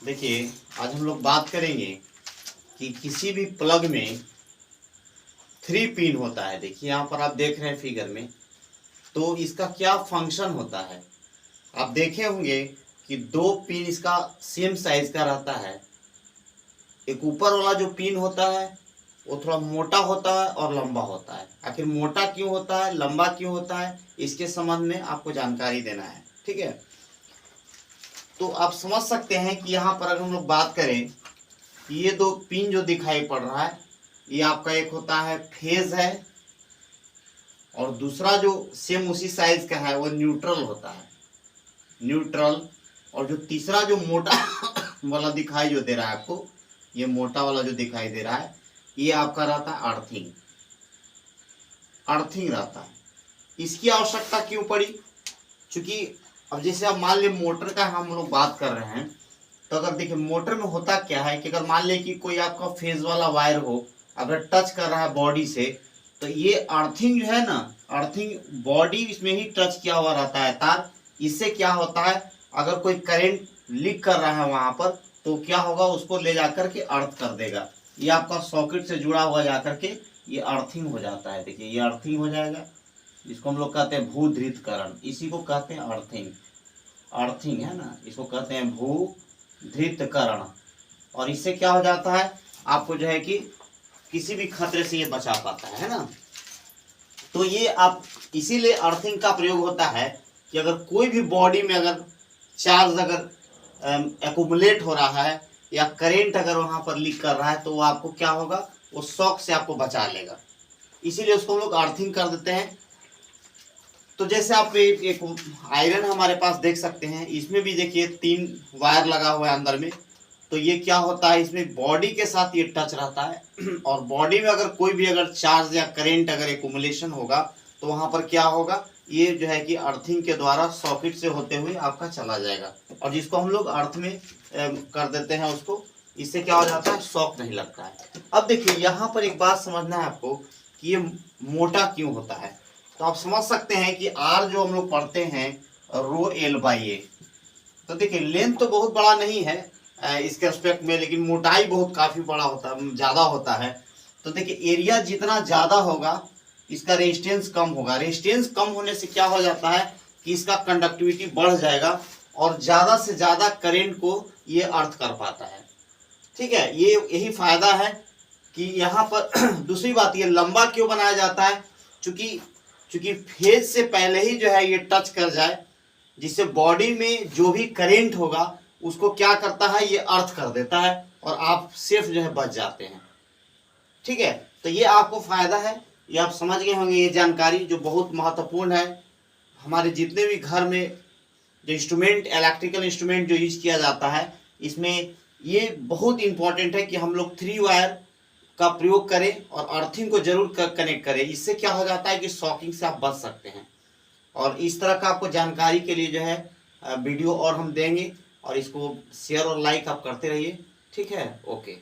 देखिए, आज हम लोग बात करेंगे कि किसी भी प्लग में 3 पिन होता है। देखिए यहाँ पर आप देख रहे हैं फिगर में, तो इसका क्या फंक्शन होता है। आप देखे होंगे कि 2 पिन इसका सेम साइज का रहता है। एक ऊपर वाला जो पिन होता है वो थोड़ा मोटा होता है और लंबा होता है। आखिर मोटा क्यों होता है, लंबा क्यों होता है, इसके संबंध में आपको जानकारी देना है। ठीक है, तो आप समझ सकते हैं कि यहाँ पर अगर हम लोग बात करें कि ये 2 पिन जो दिखाई पड़ रहा है, ये आपका एक होता है फेज है और दूसरा जो सेम उसी साइज का है वो न्यूट्रल होता है, न्यूट्रल। और जो तीसरा जो मोटा वाला दिखाई जो दे रहा है आपको, ये मोटा वाला जो दिखाई दे रहा है, ये आपका रहता है अर्थिंग, अर्थिंग रहता है। इसकी आवश्यकता क्यों पड़ी? क्योंकि अब जैसे आप मान लीजिए मोटर का हम लोग बात कर रहे हैं, तो अगर देखिए मोटर में होता क्या है कि अगर मान लीजिए कि कोई आपका फेज वाला वायर हो, अगर टच कर रहा है बॉडी से, तो ये अर्थिंग जो है ना, अर्थिंग बॉडी इसमें ही टच किया हुआ रहता है तार। इससे क्या होता है, अगर कोई करंट लीक कर रहा है वहां पर, तो क्या होगा, उसको ले जाकर के अर्थ कर देगा। ये आपका सॉकेट से जुड़ा हुआ जाकर के ये अर्थिंग हो जाता है। देखिए ये अर्थिंग हो जाएगा, इसको हम लोग कहते हैं भूधृतकरण, इसी को कहते हैं अर्थिंग। अर्थिंग है ना, इसको कहते हैं भूधृतकरण। और इससे क्या हो जाता है, आपको जो है कि किसी भी खतरे से ये बचा पाता है ना। तो ये आप इसीलिए अर्थिंग का प्रयोग होता है कि अगर कोई भी बॉडी में अगर चार्ज अगर एक्युमुलेट हो रहा है या करंट अगर वहां पर लीक कर रहा है, तो वो आपको क्या होगा, वो शॉक से आपको बचा लेगा। इसीलिए उसको हम लोग अर्थिंग कर देते हैं। तो जैसे आप एक आयरन हमारे पास देख सकते हैं, इसमें भी देखिए 3 वायर लगा हुआ है अंदर में। तो ये क्या होता है, इसमें बॉडी के साथ ये टच रहता है और बॉडी में अगर कोई भी अगर चार्ज या करंट अगर एक्युमुलेशन होगा, तो वहां पर क्या होगा, ये जो है कि अर्थिंग के द्वारा सॉकेट से होते हुए आपका चला जाएगा। और जिसको हम लोग अर्थ में कर देते हैं उसको, इससे क्या हो जाता है, शॉक नहीं लगता है। अब देखिए यहाँ पर एक बात समझना है आपको कि ये मोटा क्यों होता है। तो आप समझ सकते हैं कि आर जो हम लोग पढ़ते हैं रो एल बाई ए, तो देखिए लेंथ तो बहुत बड़ा नहीं है इसके रिस्पेक्ट में, लेकिन मोटाई बहुत काफी बड़ा होता है, ज्यादा होता है। तो देखिए एरिया जितना ज्यादा होगा, इसका रेजिस्टेंस कम होगा। रेजिस्टेंस कम होने से क्या हो जाता है कि इसका कंडक्टिविटी बढ़ जाएगा और ज्यादा से ज्यादा करंट को ये अर्थ कर पाता है। ठीक है, ये यही फायदा है कि यहाँ पर दूसरी बात, ये लंबा क्यों बनाया जाता है, चूंकि फेज से पहले ही जो है ये टच कर जाए, जिससे बॉडी में जो भी करंट होगा उसको क्या करता है, ये अर्थ कर देता है और आप सिर्फ जो है बच जाते हैं। ठीक है, तो ये आपको फायदा है, ये आप समझ गए होंगे। ये जानकारी जो बहुत महत्वपूर्ण है, हमारे जितने भी घर में जो इंस्ट्रूमेंट, इलेक्ट्रिकल इंस्ट्रूमेंट जो यूज किया जाता है, इसमें ये बहुत इंपॉर्टेंट है कि हम लोग 3 वायर का प्रयोग करें और अर्थिंग को जरूर कनेक्ट करें। इससे क्या हो जाता है कि शॉकिंग से आप बच सकते हैं। और इस तरह का आपको जानकारी के लिए जो है वीडियो और हम देंगे, और इसको शेयर और लाइक आप करते रहिए। ठीक है, ओके।